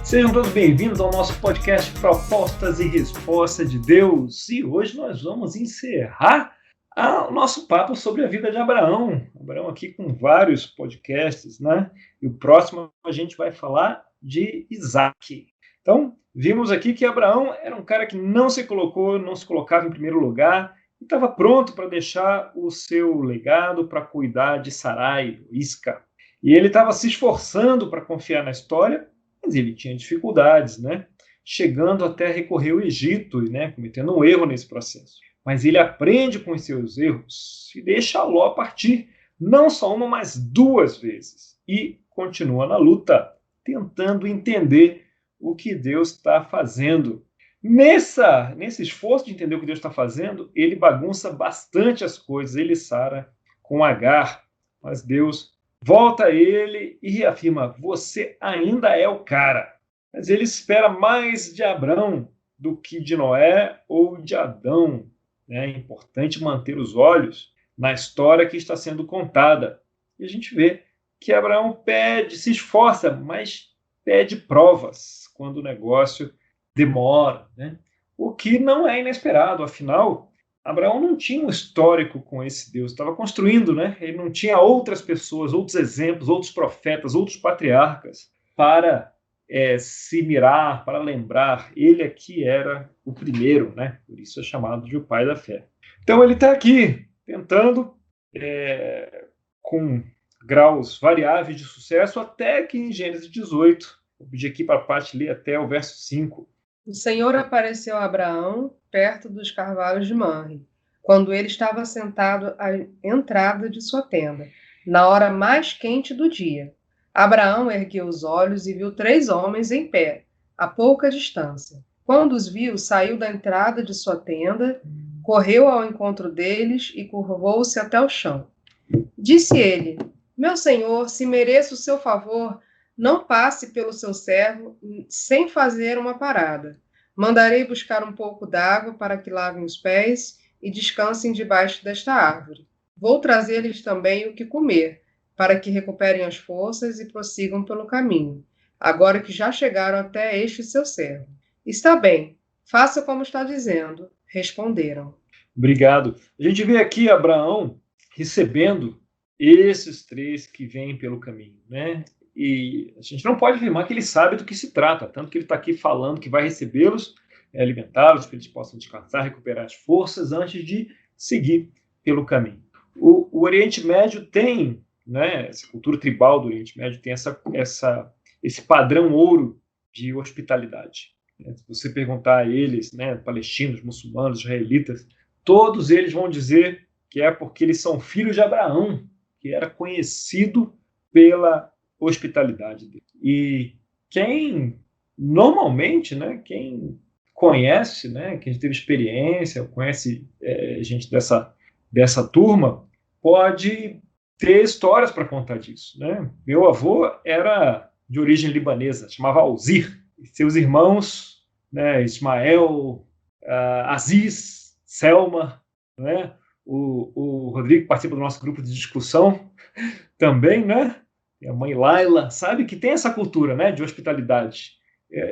Sejam todos bem-vindos ao nosso podcast Propostas e Respostas de Deus. E hoje nós vamos encerrar o nosso papo sobre a vida de Abraão. Abraão aqui com vários podcasts, né? E o próximo a gente vai falar de Isaac. Então, vimos aqui que Abraão era um cara que não se colocava em primeiro lugar e estava pronto para deixar o seu legado para cuidar de Sarai, Isca. E ele estava se esforçando para confiar na história, mas ele tinha dificuldades, né? Chegando até recorrer ao Egito, né? Cometendo um erro nesse processo. Mas ele aprende com os seus erros e deixa Ló partir, não só uma, mas duas vezes. E continua na luta, tentando entender o que Deus está fazendo. Nesse esforço de entender o que Deus está fazendo, ele bagunça bastante as coisas, ele e Sara, com Agar. Mas Deus volta a ele e reafirma: você ainda é o cara. Mas ele espera mais de Abrão do que de Noé ou de Adão. É importante manter os olhos na história que está sendo contada. E a gente vê que Abraão se esforça, mas pede provas quando o negócio demora, né? O que não é inesperado, afinal, Abraão não tinha um histórico com esse Deus, estava construindo, né? Ele não tinha outras pessoas, outros exemplos, outros profetas, outros patriarcas para se mirar, para lembrar. Ele aqui era o primeiro, né? Por isso é chamado de o pai da fé. Então ele está aqui tentando, com graus variáveis de sucesso, até que em Gênesis 18, vou pedir aqui para a Paty ler até o verso 5. O Senhor apareceu a Abraão perto dos carvalhos de Manre, quando ele estava sentado à entrada de sua tenda, na hora mais quente do dia. Abraão ergueu os olhos e viu 3 homens em pé, a pouca distância. Quando os viu, saiu da entrada de sua tenda, correu ao encontro deles e curvou-se até o chão. Disse ele: meu senhor, se mereço o seu favor, não passe pelo seu servo sem fazer uma parada. Mandarei buscar um pouco d'água para que lavem os pés e descansem debaixo desta árvore. Vou trazer-lhes também o que comer, para que recuperem as forças e prossigam pelo caminho, agora que já chegaram até este seu servo. Está bem, faça como está dizendo, responderam. Obrigado. A gente vê aqui Abraão recebendo esses 3 que vêm pelo caminho, né? E a gente não pode afirmar que ele sabe do que se trata, tanto que ele está aqui falando que vai recebê-los, alimentá-los, para que eles possam descansar, recuperar as forças antes de seguir pelo caminho. O Oriente Médio tem, né, essa cultura tribal do Oriente Médio tem esse padrão ouro de hospitalidade. Se você perguntar a eles, né, palestinos, muçulmanos, israelitas, todos eles vão dizer que é porque eles são filhos de Abraão, que era conhecido pela hospitalidade dele. E quem normalmente, né, quem conhece, né, quem teve experiência, conhece gente dessa turma, pode ter histórias para contar disso, né? Meu avô era de origem libanesa, chamava Alzir, e seus irmãos, né, Ismael, Aziz, Selma, né? O Rodrigo participa do nosso grupo de discussão também, né? E a mãe Laila, sabe que tem essa cultura, né, de hospitalidade.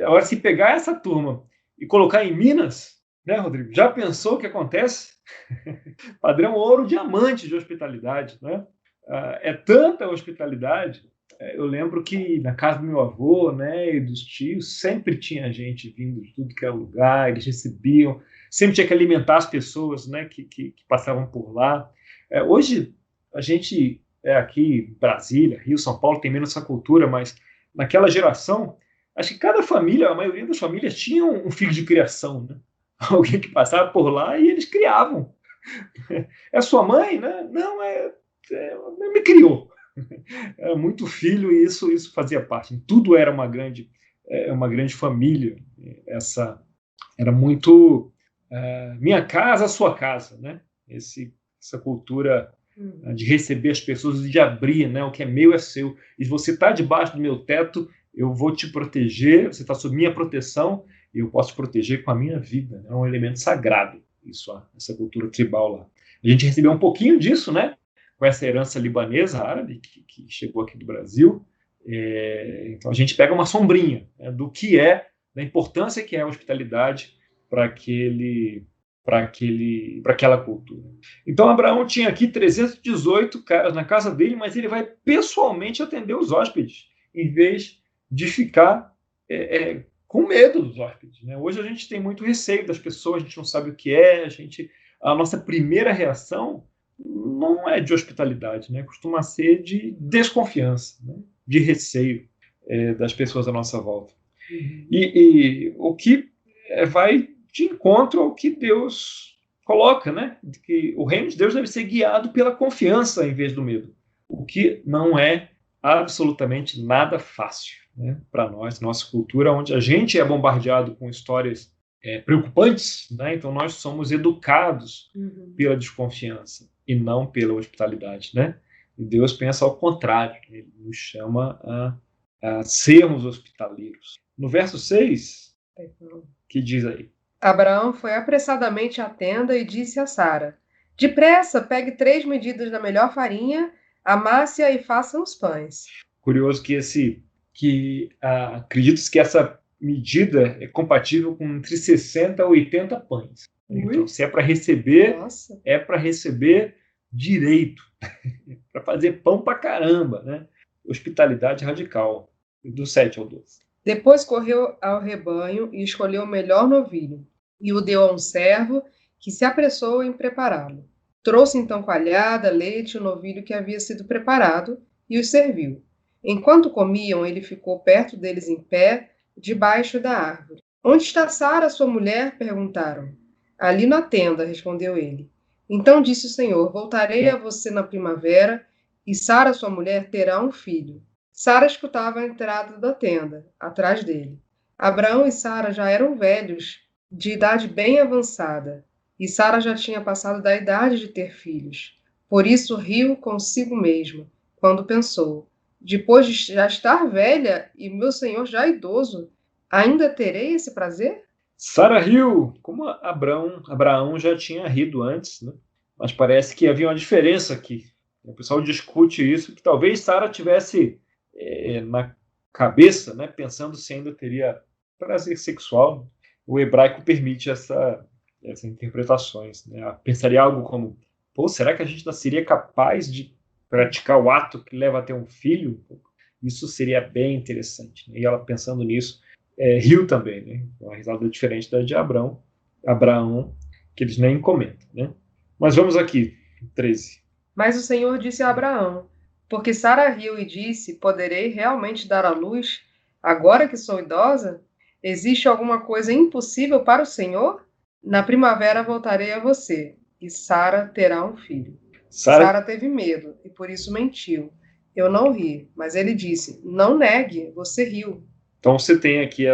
Agora, se pegar essa turma e colocar em Minas, né, Rodrigo? Já pensou o que acontece? Padrão ouro diamante de hospitalidade, né? É tanta hospitalidade. Eu lembro que na casa do meu avô, né, e dos tios, sempre tinha gente vindo de tudo que era lugar, eles recebiam, sempre tinha que alimentar as pessoas, né, que passavam por lá. Hoje, a gente aqui em Brasília, Rio, São Paulo, tem menos essa cultura, mas naquela geração, acho que cada família, a maioria das famílias tinha um filho de criação, né? Alguém que passava por lá e eles criavam. É sua mãe, né? Não, me criou. Era muito filho e isso fazia parte. Tudo era uma grande família. Era muito minha casa, sua casa, né? Essa cultura de receber as pessoas e de abrir, né? O que é meu é seu. E se você está debaixo do meu teto, eu vou te proteger, você está sob minha proteção e eu posso te proteger com a minha vida. É um elemento sagrado, essa cultura tribal lá. A gente recebeu um pouquinho disso, né? Com essa herança libanesa, árabe, que chegou aqui do Brasil, Então a gente pega uma sombrinha, né, do que é, da importância que é a hospitalidade para aquela cultura. Então Abraão tinha aqui 318 caras na casa dele, mas ele vai pessoalmente atender os hóspedes, em vez de ficar com medo dos hóspedes, né? Hoje a gente tem muito receio das pessoas, a gente não sabe o que é, a nossa primeira reação não é de hospitalidade, né? Costuma ser de desconfiança, né? De receio das pessoas à nossa volta. E o que vai de encontro ao que Deus coloca, né? Que o reino de Deus deve ser guiado pela confiança em vez do medo, o que não é absolutamente nada fácil, né? Para nós, nossa cultura, onde a gente é bombardeado com histórias preocupantes, né? Então nós somos educados pela desconfiança e não pela hospitalidade, né? E Deus pensa ao contrário, ele nos chama a sermos hospitaleiros. No verso 6, que diz aí? Abraão foi apressadamente à tenda e disse a Sara: Depressa, pegue 3 medidas da melhor farinha, amasse-a e faça os pães. Curioso que acredito que essa medida é compatível com entre 60 a 80 pães. Então, se é para receber, é para receber direito, para fazer pão para caramba, né? Hospitalidade radical, do 7 ao 12. Depois correu ao rebanho e escolheu o melhor novilho, e o deu a um servo que se apressou em prepará-lo. Trouxe então coalhada, leite e o novilho que havia sido preparado, e os serviu. Enquanto comiam, ele ficou perto deles em pé, debaixo da árvore. Onde está Sara, sua mulher? Perguntaram. Ali na tenda, respondeu ele. Então disse o Senhor: Voltarei a você na primavera, e Sara, sua mulher, terá um filho. Sara escutava a entrada da tenda, atrás dele. Abraão e Sara já eram velhos, de idade bem avançada, e Sara já tinha passado da idade de ter filhos. Por isso riu consigo mesma, quando pensou: depois de já estar velha e meu senhor já idoso, ainda terei esse prazer? Sara riu, como Abraão já tinha rido antes, né? Mas parece que havia uma diferença aqui. O pessoal discute isso, que talvez Sara tivesse na cabeça, né, pensando se ainda teria prazer sexual. O hebraico permite essas interpretações, né? Pensaria algo como: pô, será que a gente não seria capaz de praticar o ato que leva a ter um filho? Isso seria bem interessante, né? E ela, pensando nisso, riu também, né? Uma risada diferente da de Abraão, que eles nem comentam, né? Mas vamos aqui, 13. Mas o Senhor disse a Abraão: Porque Sara riu e disse: Poderei realmente dar à luz, agora que sou idosa? Existe alguma coisa impossível para o Senhor? Na primavera voltarei a você, e Sara terá um filho. Sara teve medo, e por isso mentiu. Eu não ri, mas ele disse: Não negue, você riu. Então você tem aqui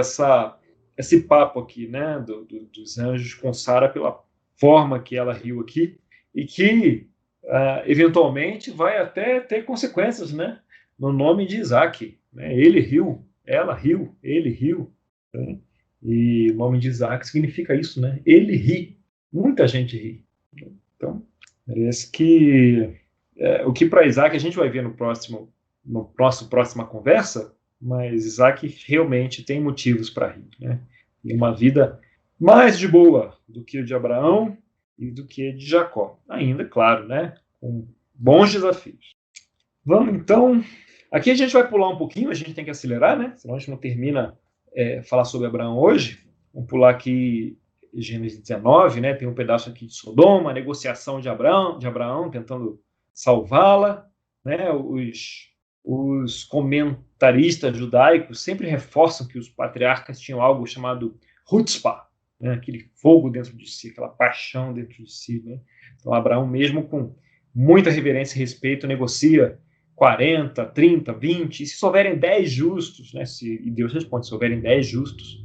esse papo aqui, né, dos anjos com Sara pela forma que ela riu aqui, e que eventualmente vai até ter consequências, né, no nome de Isaac, né? Ele riu, ela riu, ele riu, né? E o nome de Isaac significa isso, né? Ele ri, muita gente ri. Então parece que o que para Isaac a gente vai ver no próxima conversa, mas Isaac realmente tem motivos para rir, né? E uma vida mais de boa do que o de Abraão e do que a de Jacó. Ainda, claro, né? Com bons desafios. Vamos, então... Aqui a gente vai pular um pouquinho, a gente tem que acelerar, né? Senão a gente não termina falar sobre Abraão hoje. Vamos pular aqui Gênesis 19, né? Tem um pedaço aqui de Sodoma, a negociação de Abraão tentando salvá-la, né? Os comentaristas judaicos sempre reforçam que os patriarcas tinham algo chamado chutzpah, né? Aquele fogo dentro de si, aquela paixão dentro de si, né? Então Abraão, mesmo com muita reverência e respeito, negocia 40, 30, 20, e se houverem 10 justos, né? E Deus responde: se houverem 10 justos,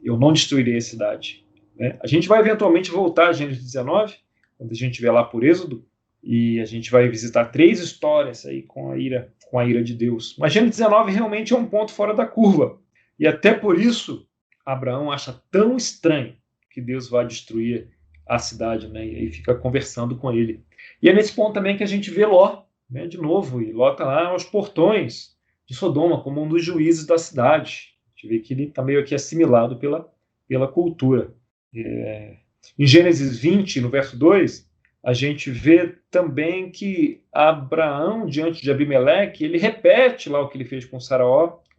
eu não destruirei a cidade, né? A gente vai eventualmente voltar a Gênesis 19, quando a gente estiver lá por Êxodo, e a gente vai visitar 3 histórias aí com a ira de Deus. Mas Gênesis 19 realmente é um ponto fora da curva. E até por isso, Abraão acha tão estranho que Deus vai destruir a cidade, né? E aí fica conversando com ele. E é nesse ponto também que a gente vê Ló, né, de novo, e Ló está lá aos portões de Sodoma, como um dos juízes da cidade. A gente vê que ele está meio aqui assimilado pela cultura. Em Gênesis 20, no verso 2, a gente vê também que Abraão, diante de Abimeleque, ele repete lá o que ele fez com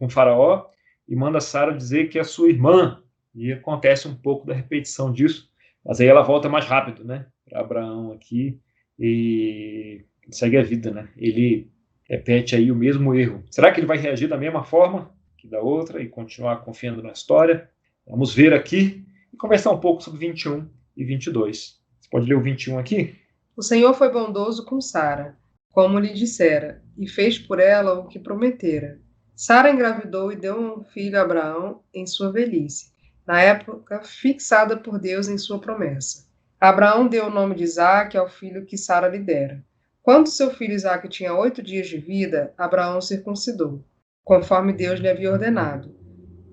Faraó, e manda Sara dizer que é sua irmã. E acontece um pouco da repetição disso, mas aí ela volta mais rápido, né, para Abraão aqui, e segue a vida, né? Ele repete aí o mesmo erro. Será que ele vai reagir da mesma forma que da outra e continuar confiando na história? Vamos ver aqui e conversar um pouco sobre 21 e 22. Você pode ler o 21 aqui? O Senhor foi bondoso com Sara, como lhe dissera, e fez por ela o que prometera. Sara engravidou e deu um filho a Abraão em sua velhice, na época fixada por Deus em sua promessa. Abraão deu o nome de Isaque ao filho que Sara lhe dera. Quando seu filho Isaque tinha 8 dias de vida, Abraão circuncidou, conforme Deus lhe havia ordenado.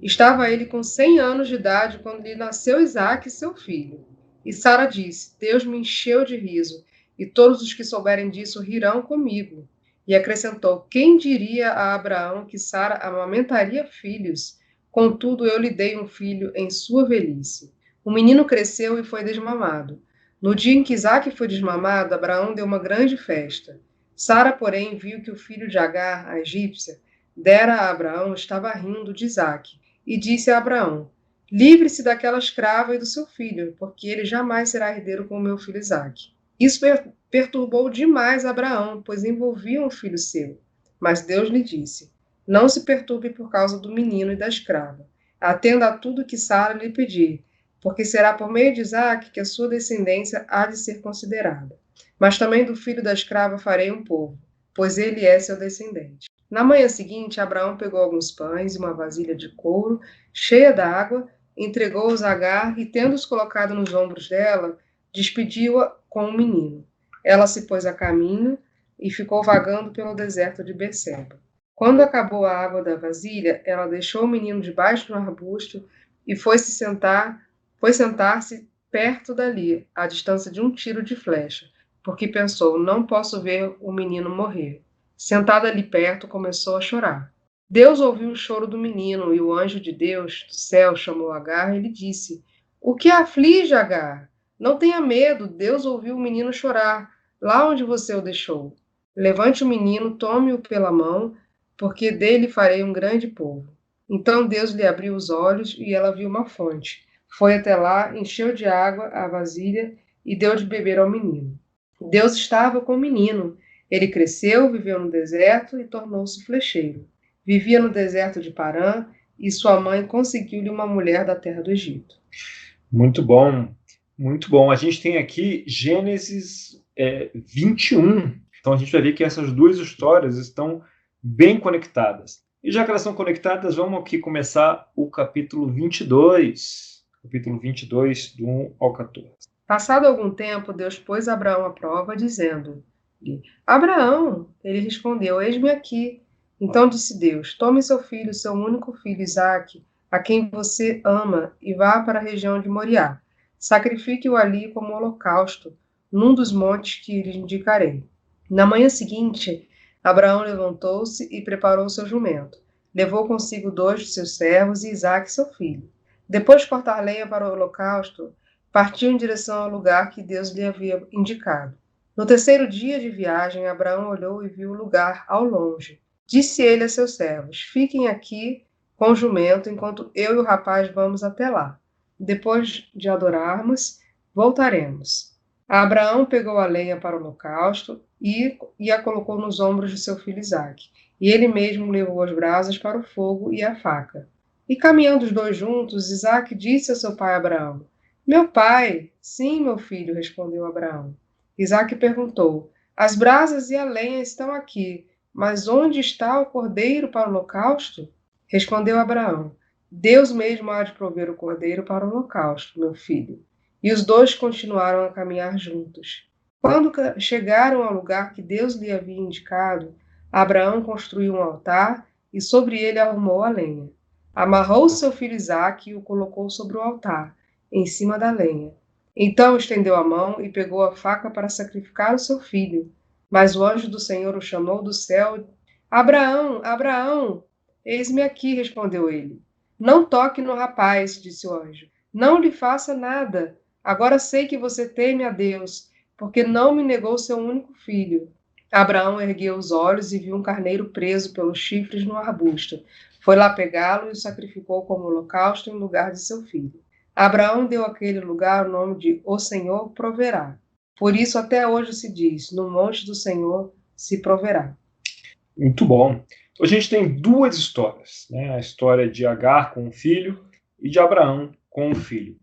Estava ele com 100 anos de idade quando lhe nasceu Isaque, seu filho. E Sara disse: Deus me encheu de riso, e todos os que souberem disso rirão comigo. E acrescentou: Quem diria a Abraão que Sara amamentaria filhos? Contudo, eu lhe dei um filho em sua velhice. O menino cresceu e foi desmamado. No dia em que Isaque foi desmamado, Abraão deu uma grande festa. Sara, porém, viu que o filho de Agar, a egípcia, dera a Abraão estava rindo de Isaque, e disse a Abraão: Livre-se daquela escrava e do seu filho, porque ele jamais será herdeiro com o meu filho Isaque. Isso perturbou demais Abraão, pois envolvia um filho seu. Mas Deus lhe disse: Não se perturbe por causa do menino e da escrava. Atenda a tudo que Sara lhe pedir, porque será por meio de Isaque que a sua descendência há de ser considerada. Mas também do filho da escrava farei um povo, pois ele é seu descendente. Na manhã seguinte, Abraão pegou alguns pães e uma vasilha de couro cheia d'água, entregou-os a Agar e, tendo-os colocado nos ombros dela, despediu-a com o menino. Ela se pôs a caminho e ficou vagando pelo deserto de Berseba. Quando acabou a água da vasilha, ela deixou o menino debaixo de um arbusto e foi sentar-se perto dali, à distância de um tiro de flecha, porque pensou: não posso ver o menino morrer. Sentada ali perto, começou a chorar. Deus ouviu o choro do menino, e o anjo de Deus do céu chamou Agar e lhe disse: O que a aflige, Agar? Não tenha medo, Deus ouviu o menino chorar, lá onde você o deixou. Levante o menino, tome-o pela mão, porque dele farei um grande povo. Então Deus lhe abriu os olhos, e ela viu uma fonte. Foi até lá, encheu de água a vasilha e deu de beber ao menino. Deus estava com o menino. Ele cresceu, viveu no deserto e tornou-se flecheiro. Vivia no deserto de Parã e sua mãe conseguiu-lhe uma mulher da terra do Egito. Muito bom, muito bom. A gente tem aqui Gênesis 21. Então a gente vai ver que essas duas histórias estão bem conectadas. E já que elas são conectadas, vamos aqui começar o capítulo 22. Capítulo 22, do 1 ao 14. Passado algum tempo, Deus pôs Abraão à prova, dizendo-lhe: Abraão, ele respondeu: Eis-me aqui. Então disse Deus: Tome seu filho, seu único filho Isaque, a quem você ama, e vá para a região de Moriá. Sacrifique-o ali como holocausto, num dos montes que lhe indicarei. Na manhã seguinte, Abraão levantou-se e preparou seu jumento. Levou consigo 2 de seus servos e Isaque, seu filho. Depois de cortar lenha para o holocausto, partiu em direção ao lugar que Deus lhe havia indicado. No terceiro dia de viagem, Abraão olhou e viu o lugar ao longe. Disse ele a seus servos: Fiquem aqui com o jumento, enquanto eu e o rapaz vamos até lá. Depois de adorarmos, voltaremos. Abraão pegou a lenha para o holocausto e a colocou nos ombros de seu filho Isaque. E ele mesmo levou as brasas para o fogo e a faca. E caminhando os dois juntos, Isaque disse a seu pai Abraão: Meu pai. Sim, meu filho, respondeu Abraão. Isaque perguntou: As brasas e a lenha estão aqui, mas onde está o cordeiro para o holocausto? Respondeu Abraão: Deus mesmo há de prover o cordeiro para o holocausto, meu filho. E os dois continuaram a caminhar juntos. Quando chegaram ao lugar que Deus lhe havia indicado, Abraão construiu um altar e sobre ele arrumou a lenha. Amarrou seu filho Isaque e o colocou sobre o altar, em cima da lenha. Então estendeu a mão e pegou a faca para sacrificar o seu filho. Mas o anjo do Senhor o chamou do céu. Abraão, Abraão! Eis-me aqui, respondeu ele. Não toque no rapaz, disse o anjo. Não lhe faça nada. Agora sei que você teme a Deus, porque não me negou seu único filho. Abraão ergueu os olhos e viu um carneiro preso pelos chifres no arbusto. Foi lá pegá-lo e o sacrificou como holocausto em lugar de seu filho. Abraão deu àquele lugar o nome de O Senhor Proverá. Por isso até hoje se diz, no monte do Senhor se proverá. Muito bom. A gente tem duas histórias, né? A história de Agar com o filho e de Abraão com o filho.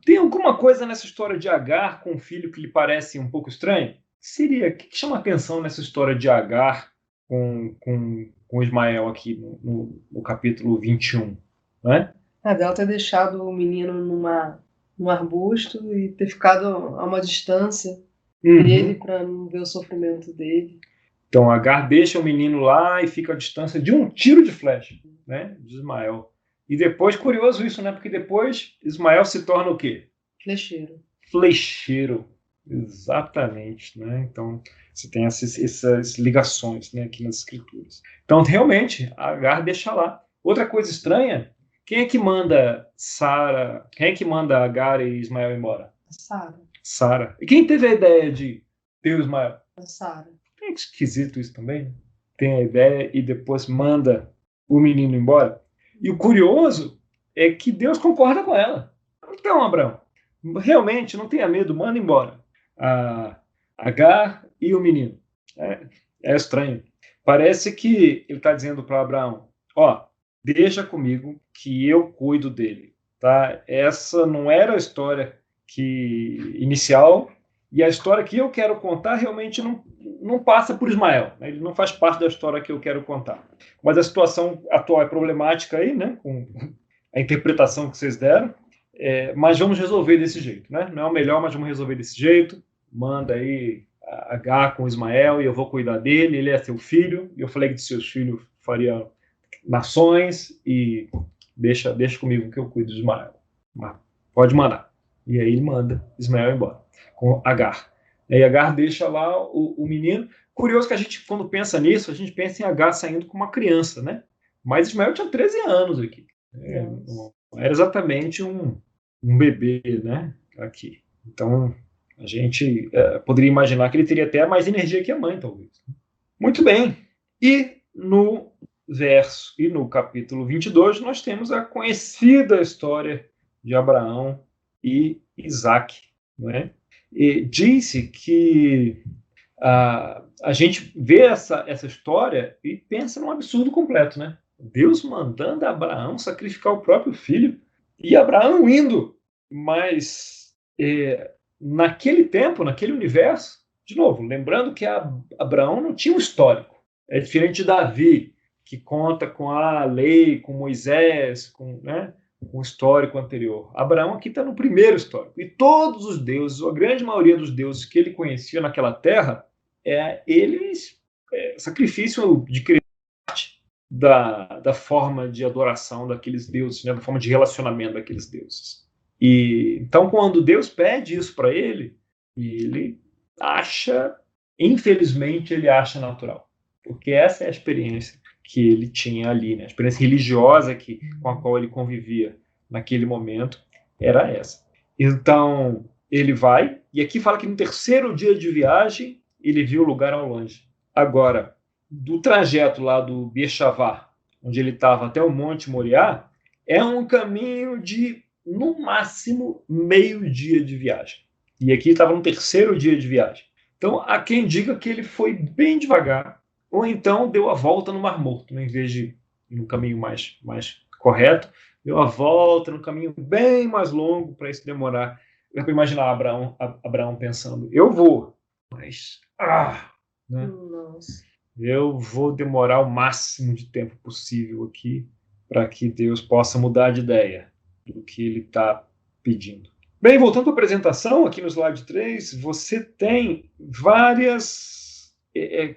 Tem alguma coisa nessa história de Agar com o filho que lhe parece um pouco estranho? O que chama a atenção nessa história de Agar com Ismael aqui no capítulo 21, né? A dela ter deixado o menino num arbusto e ter ficado a uma distância dele para não ver o sofrimento dele. Então Agar deixa o menino lá e fica à distância de um tiro de flecha, né, de Ismael. E depois, curioso isso, né? Porque depois Ismael se torna o quê? Flecheiro. Flecheiro, exatamente, né? Então você tem essas ligações, né, aqui nas escrituras. Então realmente Agar deixa lá. Outra coisa estranha, quem é que manda Sara? Quem é que manda Agar e Ismael embora? Sara. Sara. E quem teve a ideia de ter o Ismael? Sara. É esquisito isso também. Tem a ideia e depois manda o menino embora. E o curioso é que Deus concorda com ela. Então, Abraão, realmente não tenha medo, manda embora a Agar e o menino. É estranho. Parece que ele está dizendo para Abraão, deixa comigo que eu cuido dele. Tá? Essa não era a história inicial, e a história que eu quero contar realmente não passa por Ismael, né? Ele não faz parte da história que eu quero contar. Mas a situação atual é problemática aí, né? Com a interpretação que vocês deram, mas vamos resolver desse jeito, né? Não é o melhor, mas vamos resolver desse jeito. Manda aí Agar com Ismael e eu vou cuidar dele, ele é seu filho, e eu falei que de seus filhos faria nações, e deixa comigo que eu cuido de Ismael. Mas pode mandar. E aí ele manda Ismael embora com Agar. E Agar deixa lá o menino. Curioso que a gente, quando pensa nisso, a gente pensa em Agar saindo com uma criança, né? Mas Ismael tinha 13 anos aqui. Não era exatamente um bebê, né? Aqui. Então, a gente poderia imaginar que ele teria até mais energia que a mãe, talvez. Muito bem. E no capítulo 22, nós temos a conhecida história de Abraão e Isaac, né? E disse que a gente vê essa história e pensa num absurdo completo, né? Deus mandando Abraão sacrificar o próprio filho e Abraão indo. Mas naquele tempo, naquele universo, de novo, lembrando que Abraão não tinha um histórico. É diferente de Davi, que conta com a lei, com Moisés, com um histórico anterior. Abraão aqui está no primeiro histórico. E todos os deuses, ou a grande maioria dos deuses que ele conhecia naquela terra, eles sacrifício de parte da forma de adoração daqueles deuses, né, da forma de relacionamento daqueles deuses. E então, quando Deus pede isso para ele acha, infelizmente, ele acha natural. Porque essa é a experiência que ele tinha ali, né? A experiência religiosa com a qual ele convivia naquele momento era essa. Então, ele vai, e aqui fala que no terceiro dia de viagem, ele viu o lugar ao longe. Agora, do trajeto lá do Beersheba, onde ele estava, até o Monte Moriá, é um caminho de, no máximo, meio dia de viagem. E aqui estava no terceiro dia de viagem. Então, há quem diga que ele foi bem devagar, ou então deu a volta no Mar Morto, né? Em vez de ir no caminho mais correto, deu a volta no caminho bem mais longo para isso demorar. Dá para imaginar Abraão pensando, eu vou, mas né? Nossa. Eu vou demorar o máximo de tempo possível aqui para que Deus possa mudar de ideia do que ele está pedindo. Bem, voltando para a apresentação, aqui no slide 3, você tem várias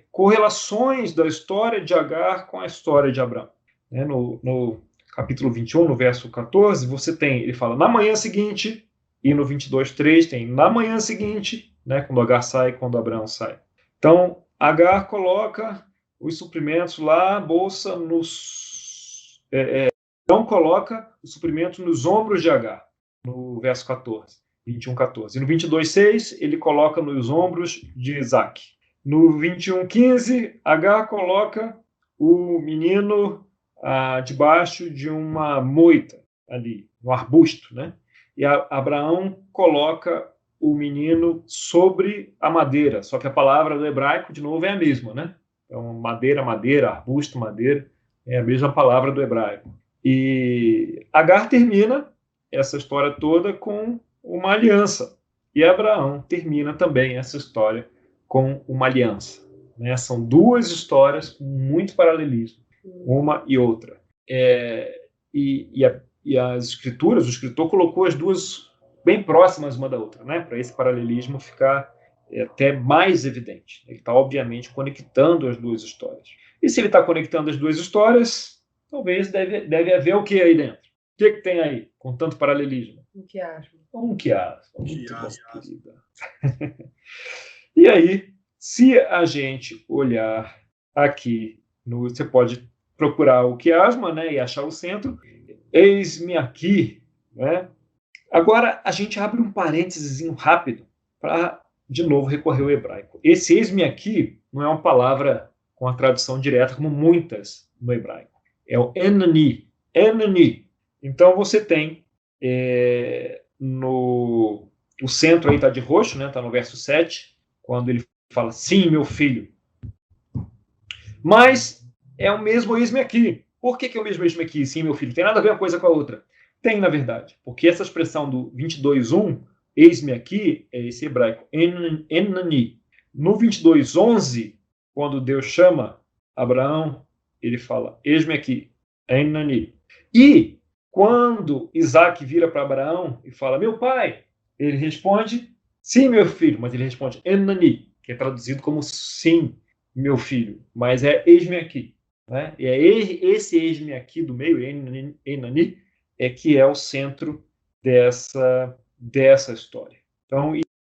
correlações da história de Agar com a história de Abraão. No capítulo 21, no verso 14, ele fala na manhã seguinte, e no 22:3 tem na manhã seguinte, né, quando Agar sai e quando Abraão sai. Então, Agar coloca os suprimentos lá, a bolsa não coloca os suprimentos nos ombros de Agar, no verso 14, 21, 14. E no 22:6, ele coloca nos ombros de Isaac. No 21:15, Agar coloca o menino debaixo de uma moita, ali, no arbusto, né? E Abraão coloca o menino sobre a madeira, só que a palavra do hebraico, de novo, é a mesma, né? Então, madeira, madeira, arbusto, madeira, é a mesma palavra do hebraico. E Agar termina essa história toda com uma aliança. E Abraão termina também essa história com uma aliança. Né? São duas histórias com muito paralelismo, uma e outra. E as escrituras, o escritor colocou as duas bem próximas uma da outra, né? Para esse paralelismo ficar até mais evidente. Ele está, obviamente, conectando as duas histórias. E se ele está conectando as duas histórias, talvez deve haver o que aí dentro? O que tem aí, com tanto paralelismo? Um quiasmo. Um quiasmo. Muito bom, querida. E aí, se a gente olhar aqui, você pode procurar o quiasma, né, e achar o centro. Eis-me aqui, né? Agora a gente abre um parênteses rápido para, de novo, recorrer ao hebraico. Esse eis-me aqui não é uma palavra com a tradução direta, como muitas no hebraico. É o enani. Enani. Então você tem o centro aí está de roxo, né? Está no verso 7, quando ele fala, sim, meu filho. Mas é o mesmo eis-me aqui. Por que é o mesmo eis-me aqui, sim, meu filho? Tem nada a ver uma coisa com a outra. Tem, na verdade. Porque essa expressão do 22:1, eis-me aqui, é esse hebraico, enani. No 22:11, quando Deus chama Abraão, ele fala, eis-me aqui, enani. E quando Isaac vira para Abraão e fala, meu pai, ele responde, sim, meu filho, mas ele responde, enani, que é traduzido como sim, meu filho, mas é eis-me aqui. Né? E é esse eis-me aqui do meio, enani, é que é o centro dessa história. Então,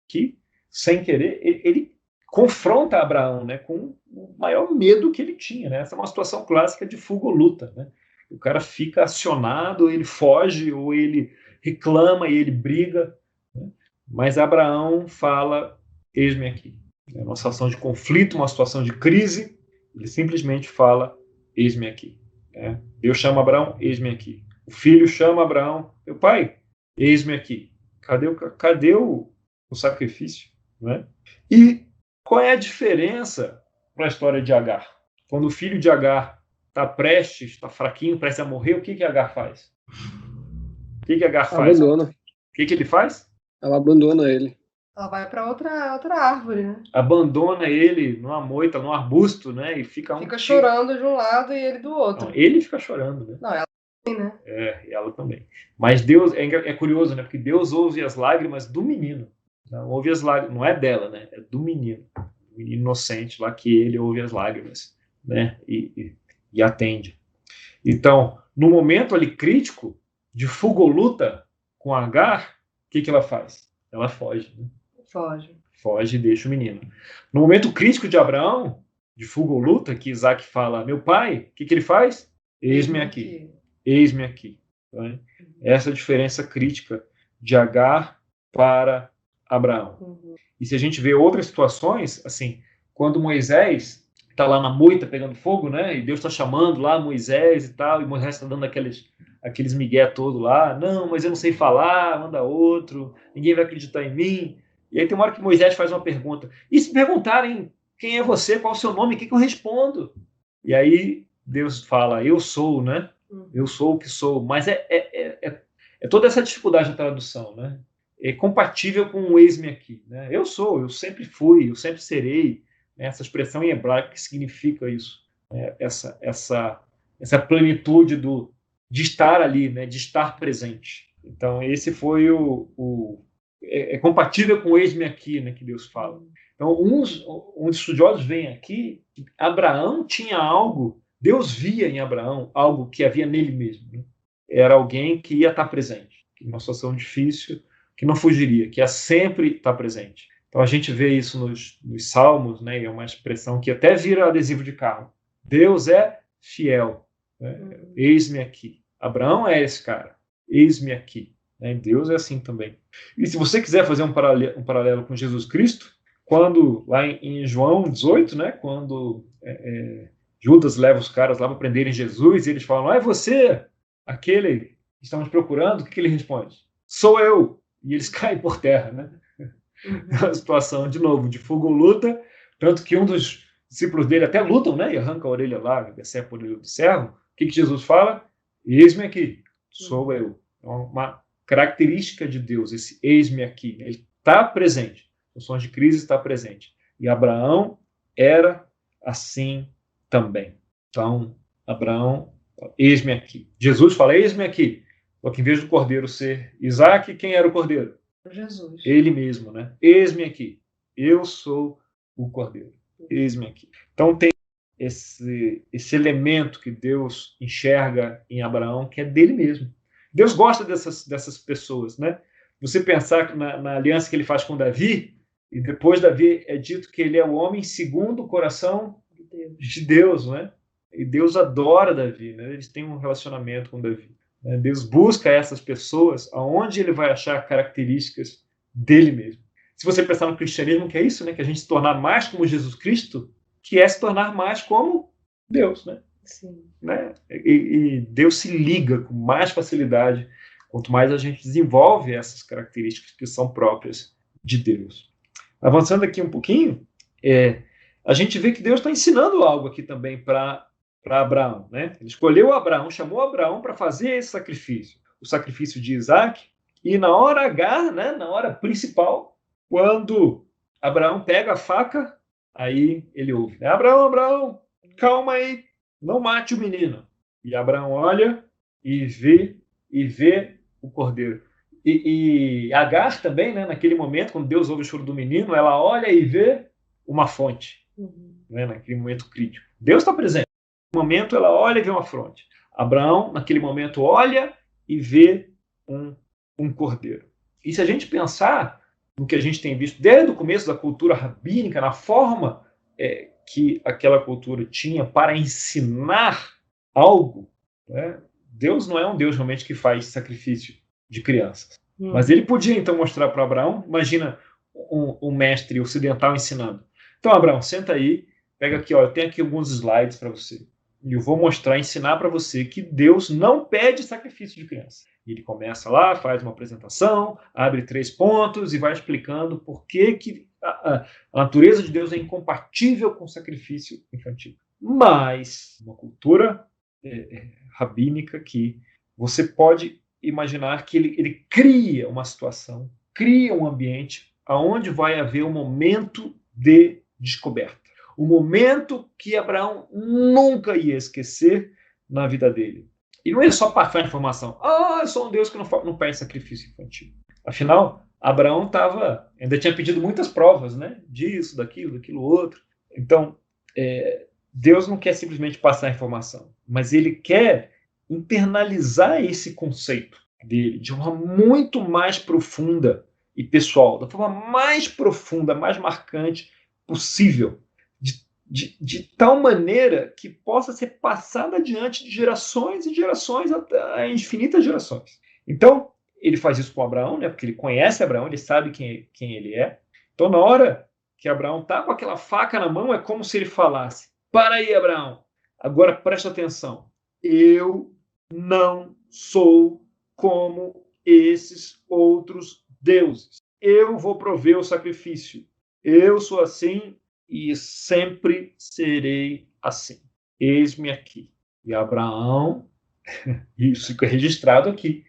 aqui, sem querer, ele confronta Abraão, né, com o maior medo que ele tinha. Né? Essa é uma situação clássica de fuga ou luta. Né? O cara fica acionado, ele foge, ou ele reclama e ele briga. Né? Mas Abraão fala, eis-me aqui. É uma situação de conflito, uma situação de crise, ele simplesmente fala, eis-me aqui. Né? Deus chama Abraão, eis-me aqui. O filho chama Abraão, meu pai, eis-me aqui. Cadê o sacrifício? Né? E qual é a diferença para a história de Agar? Quando o filho de Agar está prestes, está fraquinho, prestes a morrer, o que Agar faz? O que Agar faz? Abandona. O que ele faz? Ela abandona ele. Ela vai para outra árvore, né? Abandona ele numa moita, num arbusto, né? E fica chorando de um lado e ele do outro. Não, ele fica chorando, né? Não, ela também, né? Ela também. Mas Deus, é curioso, né? Porque Deus ouve as lágrimas do menino. Não ouve as lágrimas, não é dela, né? É do menino. O menino inocente lá, que ele ouve as lágrimas, né? E atende. Então, no momento ali crítico, de fuga ou luta com Agar, o que ela faz? Ela foge, né? Foge e deixa o menino. No momento crítico de Abraão, de fuga ou luta, que Isaac fala, meu pai, o que ele faz? Eis-me aqui. Eis-me aqui. Né? Essa é a diferença crítica de Agar para Abraão. Uhum. E se a gente vê outras situações, assim, quando Moisés está lá na moita pegando fogo, né? E Deus está chamando lá Moisés e tal, e Moisés está dando aqueles migué todo lá, não, mas eu não sei falar, manda outro, ninguém vai acreditar em mim. E aí tem uma hora que Moisés faz uma pergunta. E se perguntarem quem é você, qual é o seu nome, o que eu respondo? E aí Deus fala, eu sou, né? Eu sou o que sou. Mas é toda essa dificuldade da tradução, né? É compatível com o eis-me aqui. Né? Eu sou, eu sempre fui, eu sempre serei. Né? Essa expressão em hebraico que significa isso. Né? Essa plenitude de estar ali, né? De estar presente. Então, esse foi é compatível com o eis-me aqui, né, que Deus fala. Então, uns estudiosos veem aqui que Abraão tinha algo, Deus via em Abraão algo que havia nele mesmo. Né? Era alguém que ia estar presente, que numa situação difícil, que não fugiria, que ia sempre estar presente. Então a gente vê isso nos Salmos, né? E é uma expressão que até vira adesivo de carro. Deus é fiel. Né? Eis-me aqui. Abraão é esse cara. Eis-me aqui. Né? Deus é assim também. E se você quiser fazer um paralelo com Jesus Cristo, quando lá em João 18, né? Quando Judas leva os caras lá para prenderem Jesus, e eles falam: é você, aquele que estamos procurando? O que ele responde? Sou eu. E eles caem por terra, né? A situação, de novo, de fogo ou luta, tanto que um dos discípulos dele até lutam, né? E arranca a orelha lá, decepa a orelha do servo. O que Jesus fala? Eis-me aqui, sou eu. É uma característica de Deus, esse eis-me aqui. Ele está presente. Os sons de crise está presente. E Abraão era assim também. Então, Abraão, eis-me aqui. Jesus fala, eis-me aqui. Só que em vez do cordeiro ser Isaac, quem era o cordeiro? Jesus. Ele mesmo, né? Eis-me aqui. Eu sou o cordeiro. Eis-me aqui. Então tem esse elemento que Deus enxerga em Abraão, que é dele mesmo. Deus gosta dessas pessoas, né? Você pensar que na aliança que ele faz com Davi, e depois Davi é dito que ele é o homem segundo o coração de Deus, né? E Deus adora Davi, né? Eles têm um relacionamento com Davi. Né? Deus busca essas pessoas aonde ele vai achar características dele mesmo. Se você pensar no cristianismo, que é isso, né? Que a gente se tornar mais como Jesus Cristo, que é se tornar mais como Deus, né? Sim. Né? E Deus se liga com mais facilidade quanto mais a gente desenvolve essas características que são próprias de Deus. Avançando aqui um pouquinho, a gente vê que Deus está ensinando algo aqui também para Abraão. Né? Ele escolheu Abraão, chamou Abraão para fazer esse sacrifício, o sacrifício de Isaac, e na hora H, né, na hora principal, quando Abraão pega a faca, aí ele ouve, né? Abraão, calma aí, não mate o menino. E Abraão olha e vê o cordeiro. E Agar também, né, naquele momento, quando Deus ouve o choro do menino, ela olha e vê uma fonte, né, naquele momento crítico. Deus está presente. No momento, ela olha e vê uma fonte. Abraão, naquele momento, olha e vê um cordeiro. E se a gente pensar no que a gente tem visto desde o começo da cultura rabínica, na forma que aquela cultura tinha para ensinar algo, né? Deus não é um Deus realmente que faz sacrifício de crianças. Mas ele podia então mostrar para Abraão, imagina um mestre ocidental ensinando. Então, Abraão, senta aí, pega aqui, ó, eu tenho aqui alguns slides para você. E eu vou ensinar para você que Deus não pede sacrifício de criança. E ele começa lá, faz uma apresentação, abre 3 pontos e vai explicando por que a natureza de Deus é incompatível com o sacrifício infantil. Mas, uma cultura rabínica que você pode imaginar que ele cria uma situação, cria um ambiente onde vai haver um momento de descoberta. O momento que Abraão nunca ia esquecer na vida dele. E não é só passar a informação. Eu sou um Deus que não pede sacrifício infantil. Afinal, Abraão ainda tinha pedido muitas provas, né? Disso, daquilo outro. Então, Deus não quer simplesmente passar a informação, mas ele quer internalizar esse conceito dele de uma forma muito mais profunda e pessoal, da forma mais profunda, mais marcante possível, de tal maneira que possa ser passada adiante de gerações e gerações até infinitas gerações. Então, ele faz isso com Abraão, né? Porque ele conhece Abraão, ele sabe quem ele é. Então, na hora que Abraão está com aquela faca na mão, é como se ele falasse: para aí, Abraão, agora presta atenção. Eu não sou como esses outros deuses. Eu vou prover o sacrifício. Eu sou assim e sempre serei assim. Eis-me aqui. E Abraão, isso fica registrado aqui,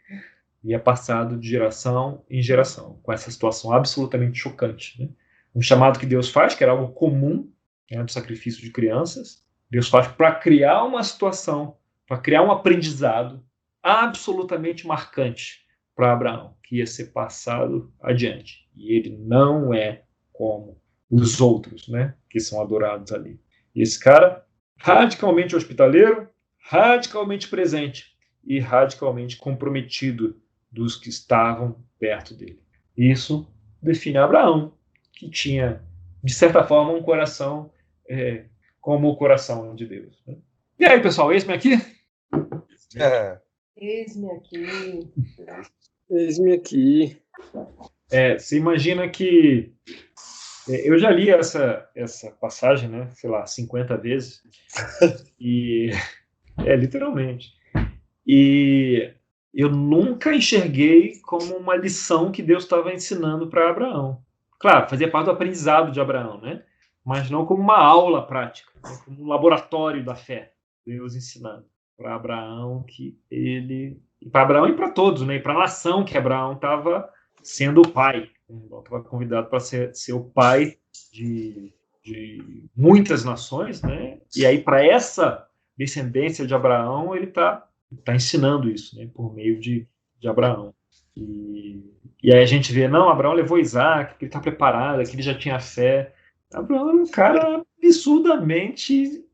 e é passado de geração em geração, com essa situação absolutamente chocante. Né? Um chamado que Deus faz, que era algo comum, né, do sacrifício de crianças, Deus faz para criar uma situação, para criar um aprendizado absolutamente marcante para Abraão, que ia ser passado adiante. E ele não é como os outros, né, que são adorados ali. E esse cara, radicalmente hospitaleiro, radicalmente presente e radicalmente comprometido dos que estavam perto dele. Isso define Abraão. que tinha, de certa forma, um coração como o coração de Deus. Né? E aí, pessoal, eis-me aqui? Eis-me aqui. Eis-me aqui. Você imagina que eu já li essa passagem, né, sei lá, 50 vezes, e literalmente. E eu nunca enxerguei como uma lição que Deus estava ensinando para Abraão. Claro, fazia parte do aprendizado de Abraão, né? Mas não como uma aula prática, né? Como um laboratório da fé. Deus ensinando para Abraão que ele... E para Abraão e para todos, né? E para a nação que Abraão estava sendo o pai. Estava convidado para ser o pai de muitas nações, né? E aí, para essa descendência de Abraão, ele está ensinando isso, né? Por meio de Abraão. E aí a gente vê, não, Abraão levou Isaac, que ele está preparado, que ele já tinha fé. Abraão é um cara absurdamente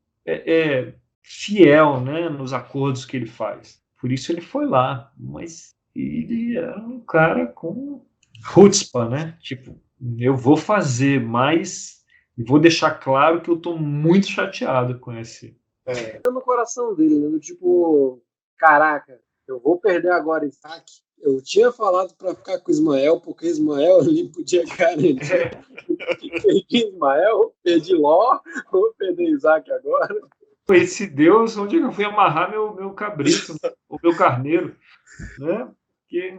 fiel, né, nos acordos que ele faz. Por isso ele foi lá. Mas ele era um cara com chutzpah, né? Tipo, eu vou fazer, mas vou deixar claro que eu estou muito chateado com esse. No coração dele, né? Do tipo, caraca, eu vou perder agora Isaac. Eu tinha falado para ficar com Ismael, porque Ismael ele podia garantir. Perdi Ismael, perdi Ló, vou perder Isaac agora. Esse Deus, onde eu fui amarrar meu cabrito, o meu carneiro, né? Porque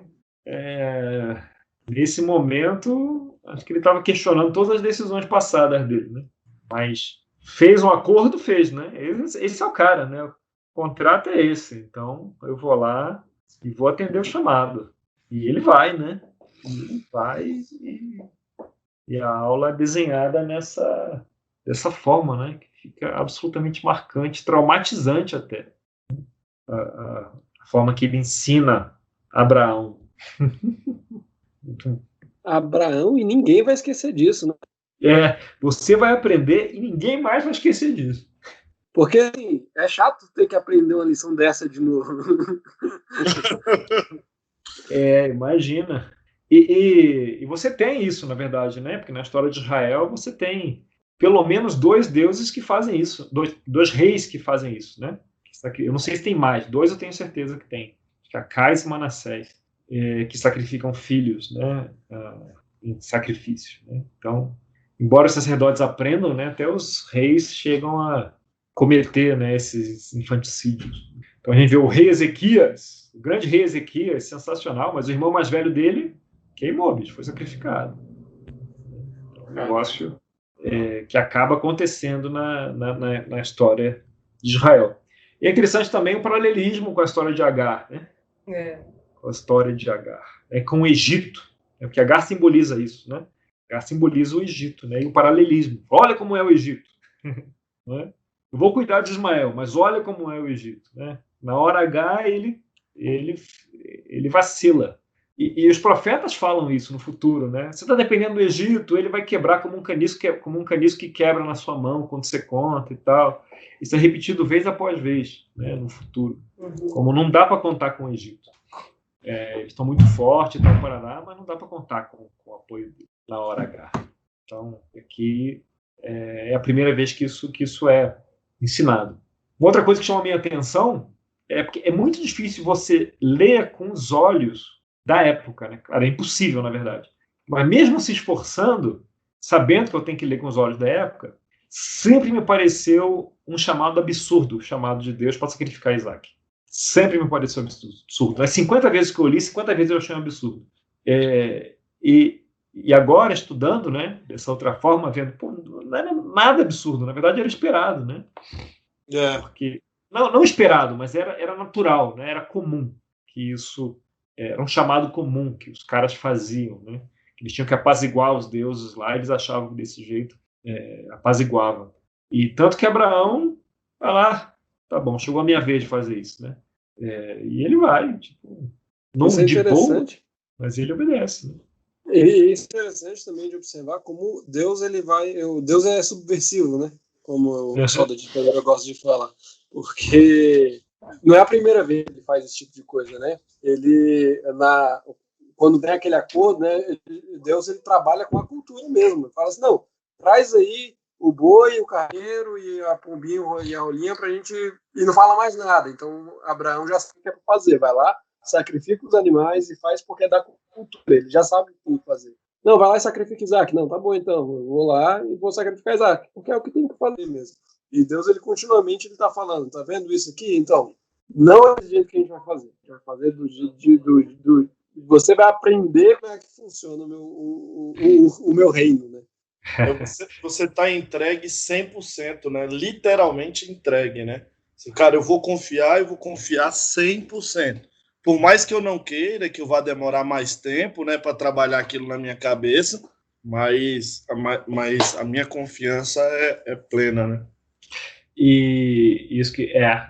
nesse momento, acho que ele estava questionando todas as decisões passadas dele, né? Mas fez um acordo, fez, né? Esse é o cara, né? O contrato é esse. Então, eu vou lá e vou atender o chamado. E ele vai, né? E ele vai e a aula é desenhada dessa forma, né? Que fica absolutamente marcante, traumatizante até. A forma que ele ensina Abraão. Abraão, e ninguém vai esquecer disso, né? Você vai aprender e ninguém mais vai esquecer disso. Porque assim, é chato ter que aprender uma lição dessa de novo. Imagina. E você tem isso, na verdade, né? Porque na história de Israel você tem pelo menos 2 deuses que fazem isso, dois reis que fazem isso, né? Eu não sei se tem mais, 2 eu tenho certeza que tem. Acais e Manassés, que sacrificam filhos, né? Em sacrifício. Né? Então, embora os sacerdotes aprendam, né? Até os reis chegam a cometer, né, esses infanticídios. Então a gente vê o rei Ezequias, o grande rei Ezequias, sensacional, mas o irmão mais velho dele queimou, bicho, foi sacrificado. É um negócio que acaba acontecendo na história de Israel. E é interessante também o paralelismo com a história de Agar, né? Com a história de Agar. Com o Egito, porque Agar simboliza isso, né? Agar simboliza o Egito, né? E o paralelismo. Olha como é o Egito. Né? Eu vou cuidar de Ismael, mas olha como é o Egito. Né? Na hora H, ele vacila. E os profetas falam isso no futuro. Né? Você está dependendo do Egito, ele vai quebrar como um caniço que quebra na sua mão quando você conta e tal. Isso é repetido vez após vez, né, no futuro. Como não dá para contar com o Egito. Eles estão muito fortes, estão Paraná, mas não dá para contar com o apoio dele na hora H. Então, aqui é a primeira vez que isso é ensinado. Uma outra coisa que chama a minha atenção é porque é muito difícil você ler com os olhos da época, né? Claro, é impossível, na verdade. Mas mesmo se esforçando, sabendo que eu tenho que ler com os olhos da época, sempre me pareceu um chamado absurdo, chamado de Deus para sacrificar Isaac. Sempre me pareceu absurdo. As 50 vezes que eu li, 50 vezes eu achei um absurdo. E agora, estudando, né, dessa outra forma, vendo, pô, não era nada absurdo, na verdade era esperado, né? Porque, não esperado, mas era natural, né? Era comum que isso era um chamado comum que os caras faziam, né? Eles tinham que apaziguar os deuses lá, eles achavam que desse jeito apaziguavam. E tanto que Abraão vai lá, tá bom, chegou a minha vez de fazer isso, né? E ele vai, tipo, não de boa, mas ele obedece, né? E isso é interessante também de observar como Deus Deus é subversivo, né? Como o pessoal da ditadura gosta de falar, porque não é a primeira vez que ele faz esse tipo de coisa, né? quando tem aquele acordo, né, Deus ele trabalha com a cultura mesmo. Ele fala assim, não, traz aí o boi, o carneiro e a pombinha e a rolinha pra gente... E não fala mais nada. Então, Abraão já sabe o que é pra fazer. Vai lá, sacrifica os animais e faz porque é da cultura. Ele já sabe o que tem que fazer. Não, vai lá e sacrifica Isaac. Não, tá bom então. Eu vou lá e vou sacrificar Isaac. Porque é o que tem que fazer mesmo. E Deus, ele continuamente ele tá falando, tá vendo isso aqui? Então, não é do jeito que a gente vai fazer. A gente vai fazer do você vai aprender como é que funciona o meu reino, né? Você tá entregue 100%, né? Literalmente entregue, né? Assim, cara, eu vou confiar 100%. Por mais que eu não queira, que eu vá demorar mais tempo, né, para trabalhar aquilo na minha cabeça, mas a minha confiança é plena, né? E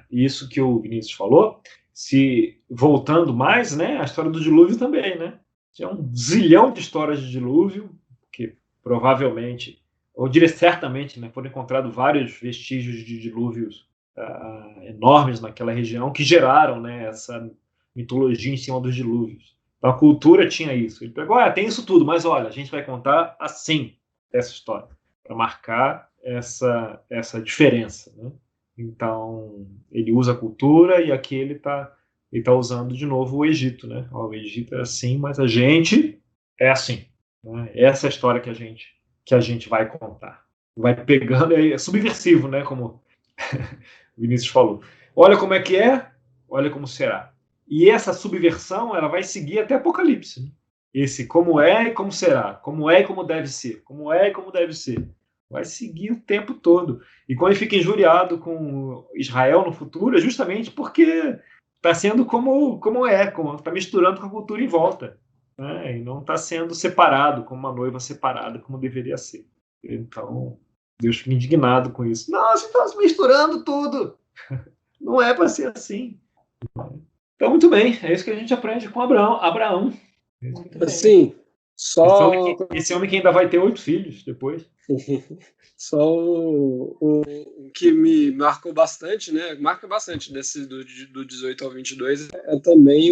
isso que o Vinícius falou, se voltando mais, né, a história do dilúvio também, né? Tinha um zilhão de histórias de dilúvio, que provavelmente, ou diria certamente, né, foram encontrados vários vestígios de dilúvios enormes naquela região que geraram, né, essa mitologia em cima dos dilúvios. Então a cultura tinha isso. Ele pegou, tem isso tudo, mas olha, a gente vai contar assim essa história, para marcar essa diferença, né? Então ele usa a cultura e aqui ele tá usando de novo o Egito, né? O Egito é assim, mas a gente é assim, né? Essa é a história que a gente vai contar. Vai pegando, é subversivo, né? Como o Vinícius falou. Olha como é que é, olha como será. E essa subversão ela vai seguir até Apocalipse, né? Esse como é e como será, como é e como deve ser, como é e como deve ser. Vai seguir o tempo todo. E quando ele fica injuriado com Israel no futuro, é justamente porque está sendo como está misturando com a cultura em volta, né? E não está sendo separado, como uma noiva separada, como deveria ser. Então, Deus fica indignado com isso. Não, você está misturando tudo. Não é para ser assim. Então, muito bem. É isso que a gente aprende com Abraão. Assim, só... Esse homem que ainda vai ter 8 filhos depois. Só o que me marcou bastante, né? Marca bastante desse do 18 ao 22 é também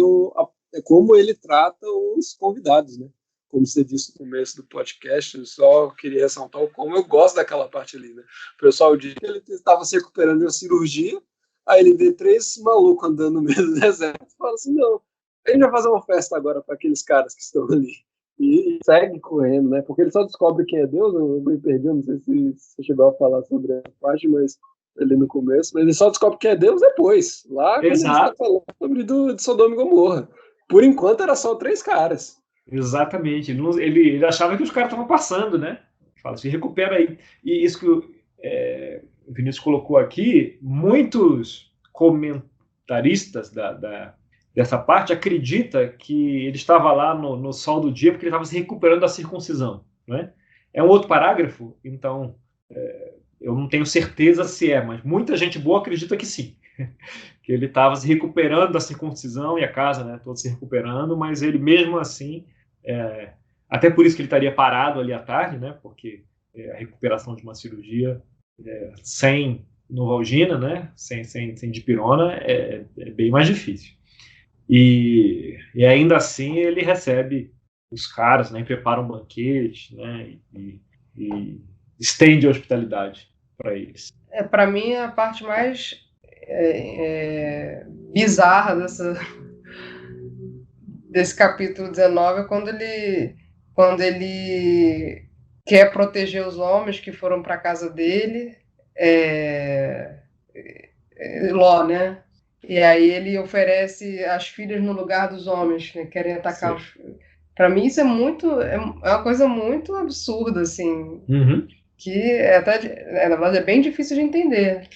como ele trata os convidados, né? Como você disse no começo do podcast, eu só queria ressaltar o como eu gosto daquela parte ali, né? O pessoal diz que ele estava se recuperando de uma cirurgia, aí ele vê 3 malucos andando no meio do deserto e fala assim, não, a gente vai fazer uma festa agora para aqueles caras que estão ali. E segue correndo, né? Porque ele só descobre quem é Deus. Eu me perdi, eu não sei se você chegou a falar sobre a parte, mas ali no começo. Mas ele só descobre quem é Deus depois. Lá quando ele está falando sobre de Sodoma e Gomorra. Por enquanto era só 3 caras. Exatamente. Ele achava que os caras estavam passando, né? Fala, se recupera aí. E isso que o Vinícius colocou aqui, muitos comentaristas dessa parte acredita que ele estava lá no sol do dia porque ele estava se recuperando da circuncisão, né? É um outro parágrafo, então eu não tenho certeza se mas muita gente boa acredita que sim, que ele estava se recuperando da circuncisão e a casa, né, toda se recuperando, mas ele mesmo assim, até por isso que ele estaria parado ali à tarde, né, porque a recuperação de uma cirurgia sem novalgina, né, sem dipirona é bem mais difícil. E ainda assim ele recebe os caras, né, prepara um banquete, né, e estende a hospitalidade para eles. Para mim, a parte mais bizarra desse capítulo 19 é quando ele quer proteger os homens que foram para a casa dele, Ló, né? E aí ele oferece as filhas no lugar dos homens que querem atacar os filhos. Para mim isso é uma coisa muito absurda, assim, que na verdade é bem difícil de entender.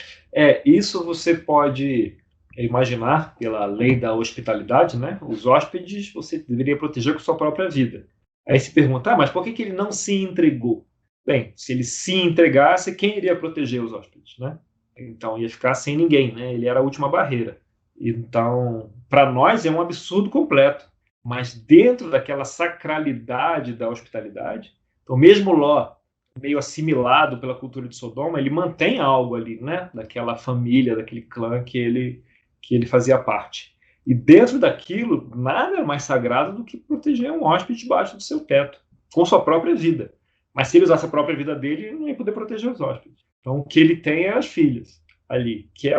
Isso você pode imaginar pela lei da hospitalidade, né? Os hóspedes você deveria proteger com sua própria vida. Aí se pergunta, mas por que ele não se entregou? Bem, se ele se entregasse, quem iria proteger os hóspedes, né? Então ia ficar sem ninguém, né? Ele era a última barreira. Então, para nós é um absurdo completo, mas dentro daquela sacralidade da hospitalidade, então mesmo Ló, meio assimilado pela cultura de Sodoma, ele mantém algo ali, né? Daquela família, daquele clã que ele fazia parte. E dentro daquilo, nada é mais sagrado do que proteger um hóspede debaixo do seu teto, com sua própria vida. Mas se ele usasse a própria vida dele, ele não ia poder proteger os hóspedes. Então, o que ele tem é as filhas ali, que é,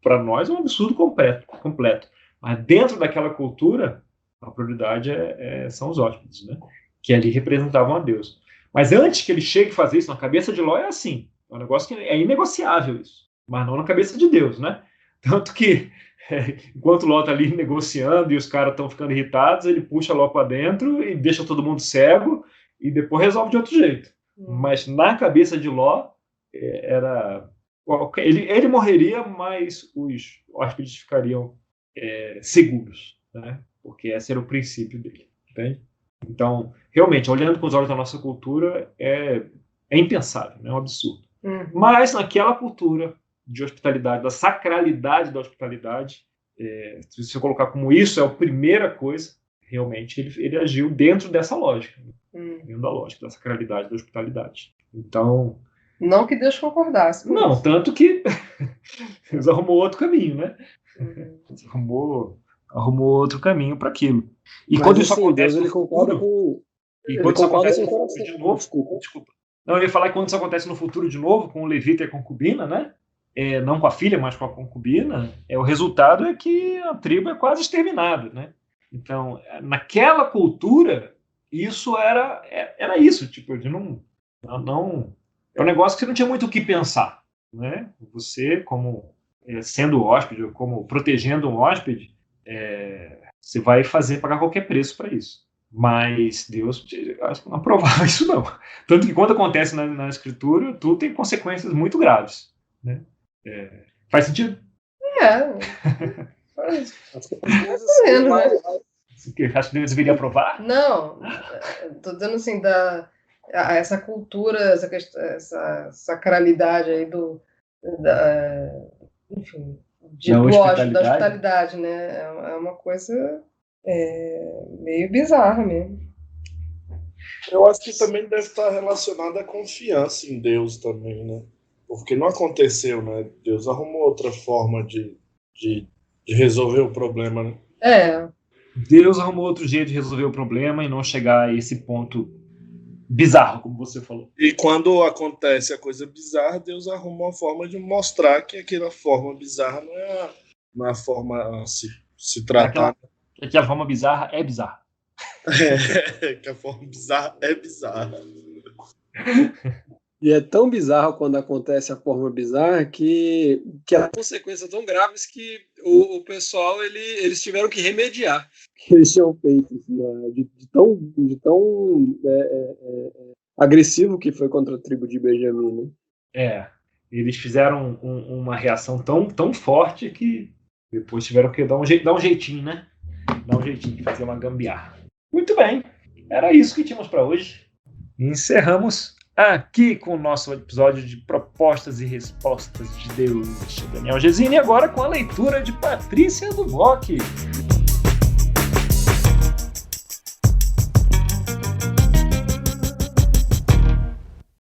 para nós, um absurdo completo. Mas dentro daquela cultura, a prioridade são os hóspedes, né? Que ali representavam a Deus. Mas antes que ele chegue a fazer isso, na cabeça de Ló é assim. É um negócio que é inegociável isso. Mas não na cabeça de Deus, né? Tanto que, enquanto Ló está ali negociando e os caras estão ficando irritados, ele puxa Ló para dentro e deixa todo mundo cego e depois resolve de outro jeito. Mas na cabeça de Ló, ele morreria, mas os hóspedes ficariam seguros, né? Porque esse era o princípio dele, entende? Então, realmente, olhando com os olhos da nossa cultura, é impensável, é um absurdo. Mas naquela cultura de hospitalidade, da sacralidade da hospitalidade, se você colocar como isso é a primeira coisa, realmente ele agiu dentro dessa lógica, dentro da lógica da sacralidade da hospitalidade. Então, não que Deus concordasse com não, isso. tanto que Deus arrumou outro caminho, né? Arrumou outro caminho para aquilo. E mas, quando isso assim, acontece, Deus, ele concorda com. E quando isso acontece no futuro coração. de novo, desculpa. Não, eu ia falar que quando isso acontece no futuro de novo, com o levita e a concubina, né? Não com a filha, mas com a concubina, o resultado é que a tribo é quase exterminada, né? Então, naquela cultura, isso era isso, tipo, não é um negócio que você não tinha muito o que pensar, né? Você, como sendo hóspede, ou como protegendo um hóspede, você vai pagar qualquer preço para isso. Mas Deus acho que não aprovava isso, não. Tanto que quando acontece na Escritura, tudo tem consequências muito graves, né? Faz sentido? Acho que Deus deveria aprovar? Não, estou dizendo assim, essa cultura, essa sacralidade aí enfim, da hospitalidade, né? É uma coisa meio bizarra mesmo. Eu acho que também deve estar relacionada à confiança em Deus também, né? Porque não aconteceu, né? Deus arrumou outra forma de resolver o problema, né? Deus arrumou outro jeito de resolver o problema e não chegar a esse ponto bizarro, como você falou. E quando acontece a coisa bizarra, Deus arruma uma forma de mostrar que aquela forma bizarra não é a forma a se tratar. Que a forma bizarra é bizarra. Que a forma bizarra é bizarra. E é tão bizarro quando acontece a forma bizarra que as consequências são tão graves que o pessoal eles tiveram que remediar que eles tinham feito, assim, de tão agressivo que foi contra a tribo de Benjamim, né? Eles fizeram uma reação tão forte que depois tiveram que dar um jeitinho, né? Dar um jeitinho de fazer uma gambiarra. Muito bem, era isso que tínhamos para hoje. Encerramos aqui com o nosso episódio de propostas e respostas de Deus, Daniel Gesine, agora com a leitura de Patrícia Duboc.